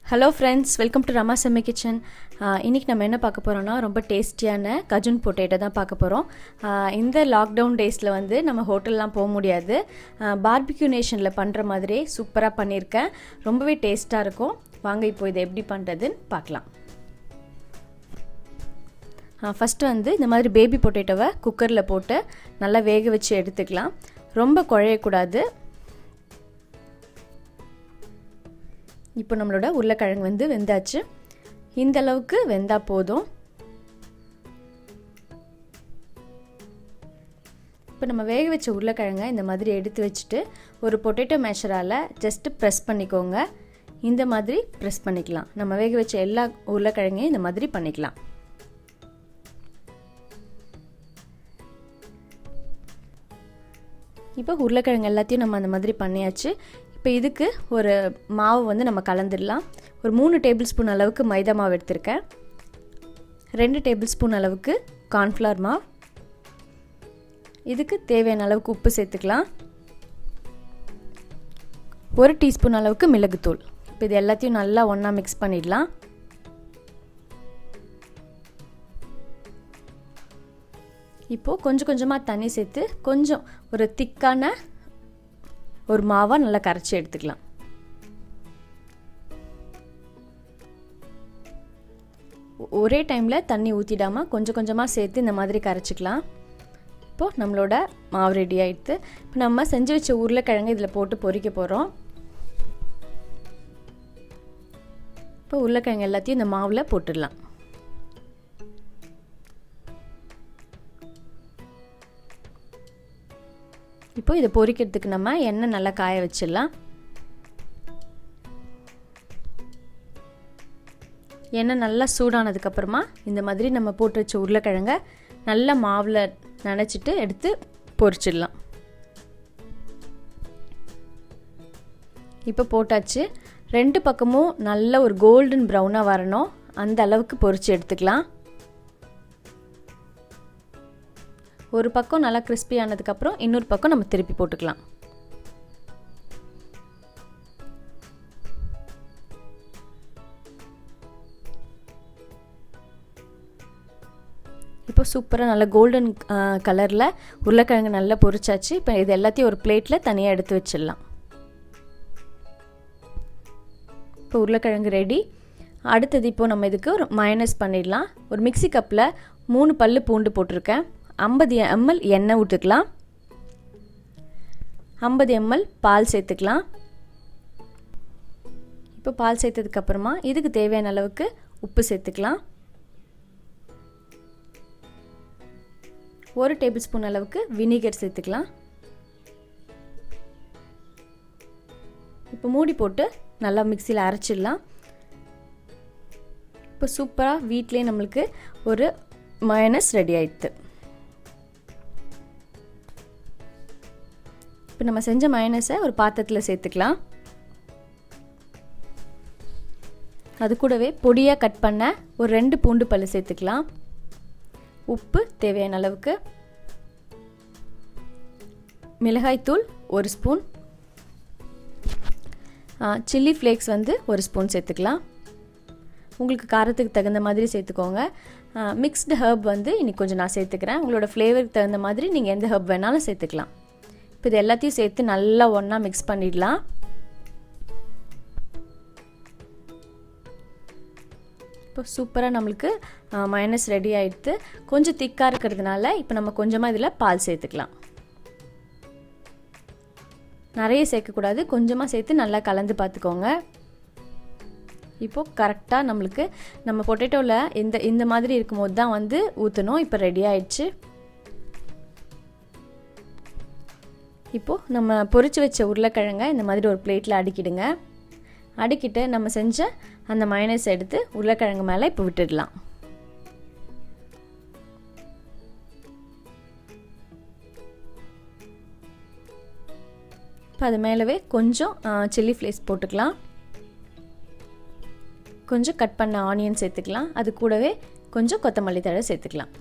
Hello friends, welcome to Ramas Yummy Kitchen. இன்னைக்கு நம்ம என்ன பார்க்க போறோம்னா ரொம்ப டேஸ்டியான Cajun Potato தான் பார்க்க போறோம். இந்த லாக்டவுன் டேஸ்ல வந்து நம்ம ஹோட்டல்லாம் போக முடியாது. Barbeque நேஷன்ல பண்ற மாதிரி சூப்பரா பண்ணிருக்கேன். ரொம்பவே டேஸ்டா இருக்கும். வாங்க இப்போ இதை எப்படி பண்றதுன்னு பார்க்கலாம். ஃபர்ஸ்ட் வந்து இந்த மாதிரி பேபி பொட்டேட்டோவை குக்கர்ல போட்டு நல்லா வேக வச்சு எடுத்துக்கலாம். ரொம்ப குழைய கூடாது. இப்போ நம்மளோட உருளைக்கிழங்கு வந்து வெந்தாச்சு. இந்த அளவுக்கு வெந்தா போதும். இப்போ நம்ம வேக வச்ச உருளைக்கிழங்கை இந்த மாதிரி எடுத்து வச்சுட்டு ஒரு பொட்டேட்டோ மேஷரால் ஜஸ்ட் ப்ரெஸ் பண்ணிக்கோங்க. இந்த மாதிரி ப்ரெஸ் பண்ணிக்கலாம். நம்ம வேக வச்ச எல்லா உருளைக்கிழங்கையும் இந்த மாதிரி பண்ணிக்கலாம். இப்போ உருளைக்கிழங்கு எல்லாத்தையும் நம்ம அந்த மாதிரி பண்ணியாச்சு. இப்போ இதுக்கு ஒரு மாவு வந்து நம்ம கலந்துடலாம். ஒரு 3 டேபிள் ஸ்பூன் அளவுக்கு மைதா மாவு எடுத்திருக்கேன். 2 டேபிள் ஸ்பூன் அளவுக்கு கார்ன்ஃப்ளவர் மாவு. இதுக்கு தேவையான அளவுக்கு உப்பு சேர்த்துக்கலாம். 1 டீஸ்பூன் அளவுக்கு மிளகுத்தூள். இப்போ இது எல்லாத்தையும் நல்லா ஒன்றா மிக்ஸ் பண்ணிடலாம். இப்போது கொஞ்சம் கொஞ்சமாக தண்ணி சேர்த்து கொஞ்சம் ஒரு திக்கான ஒரு மாவை நல்லா கரைச்சி எடுத்துக்கலாம். ஒரே டைமில் தண்ணி ஊற்றிடாமல் கொஞ்சம் கொஞ்சமாக சேர்த்து இந்த மாதிரி கரைச்சிக்கலாம். இப்போது நம்மளோட மாவு ரெடி ஆகிடுது. இப்போ நம்ம செஞ்சு வச்ச உருளைக்கிழங்கு இதில் போட்டு பொரிக்க போகிறோம். இப்போ உருளைக்கிழங்கு எல்லாத்தையும் இந்த மாவில் போட்டுடலாம். இப்போ இதை பொரிக்கிறதுக்கு நம்ம எண்ணெய் நல்லா காய வச்சிடலாம். எண்ணெய் நல்லா சூடானதுக்கப்புறமா இந்த மாதிரி நம்ம போட்டு வச்ச உருளைக்கிழங்கை நல்லா மாவில் நனைச்சிட்டு எடுத்து பொரிச்சிடலாம். இப்போ போட்டாச்சு. 2 பக்கமும் நல்ல ஒரு கோல்டன் ப்ரௌனாக வரணும். அந்த அளவுக்கு பொரிச்சு எடுத்துக்கலாம். ஒரு பக்கம் நல்லா கிறிஸ்பி ஆனதுக்கப்புறம் இன்னொரு பக்கம் நம்ம திருப்பி போட்டுக்கலாம். இப்போ சூப்பராக நல்லா கோல்டன் கலரில் உருளைக்கிழங்கு நல்லா பொரிச்சாச்சு. இப்போ இது எல்லாத்தையும் ஒரு பிளேட்டில் தனியாக எடுத்து வச்சிடலாம். இப்போ உருளைக்கிழங்கு ரெடி. அடுத்தது இப்போது நம்ம இதுக்கு ஒரு மயோனைஸ் பண்ணிடலாம். ஒரு மிக்ஸி கப்பில் 3 பல்லு பூண்டு போட்டிருக்கேன். 50 ml எண்ணெய் ஊற்றிக்கலாம். 50 ml பால் சேர்த்துக்கலாம். இப்போ பால் சேர்த்ததுக்கப்புறமா இதுக்கு தேவையான அளவுக்கு உப்பு சேர்த்துக்கலாம். 1 டேபிள் ஸ்பூன் அளவுக்கு வினிகர் சேர்த்துக்கலாம். இப்போ மூடி போட்டு நல்லா மிக்சியில் அரைச்சிடலாம். இப்போ சூப்பராக வீட்டிலே நம்மளுக்கு ஒரு மயோனைஸ் ரெடி ஆயிடுது. இப்போ நம்ம செஞ்ச மயோனைஸை ஒரு பாத்திரத்தில் சேர்த்துக்கலாம். அது கூடவே பொடியாக கட் பண்ண ஒரு 2 பூண்டு பல்லு சேர்த்துக்கலாம். உப்பு தேவையான அளவுக்கு, மிளகாய்த்தூள் 1 ஸ்பூன், சில்லி ஃப்ளேக்ஸ் வந்து 1 ஸ்பூன் சேர்த்துக்கலாம். உங்களுக்கு காரத்துக்கு தகுந்த மாதிரி சேர்த்துக்கோங்க. மிக்ஸ்டு ஹர்ப் வந்து இன்றைக்கி கொஞ்சம் நான் சேர்த்துக்கிறேன். உங்களோட ஃப்ளேவருக்கு தகுந்த மாதிரி நீங்கள் எந்த ஹர்ப் வேணாலும் சேர்த்துக்கலாம். இப்போ இது எல்லாத்தையும் சேர்த்து நல்லா ஒன்றா மிக்ஸ் பண்ணிடலாம். இப்போ சூப்பராக நம்மளுக்கு மயோனைஸ் ரெடி ஆகிடுது. கொஞ்சம் திக்காக இருக்கிறதுனால இப்போ நம்ம கொஞ்சமாக இதில் பால் சேர்த்துக்கலாம். நிறைய சேர்க்கக்கூடாது, கொஞ்சமாக சேர்த்து நல்லா கலந்து பார்த்துக்கோங்க. இப்போது கரெக்டாக நம்மளுக்கு நம்ம பொட்டேட்டோவில் இந்த மாதிரி இருக்கும்போது தான் வந்து ஊற்றணும். இப்போ ரெடி ஆயிடுச்சு. இப்போது நம்ம பொரிச்சு வச்ச உருளைக்கிழங்கை இந்த மாதிரி ஒரு பிளேட்டில் அடுக்கிடுங்க. அடுக்கிட்டு நம்ம செஞ்ச அந்த மயோனைஸ் எடுத்து உருளைக்கிழங்கு மேலே இப்போ விட்டுடலாம். இப்போ அது மேலவே கொஞ்சம் சில்லி ஃப்ளேக்ஸ் போட்டுக்கலாம். கொஞ்சம் கட் பண்ண ஆனியன் சேர்த்துக்கலாம். அது கூடவே கொஞ்சம் கொத்தமல்லி தழை சேர்த்துக்கலாம்.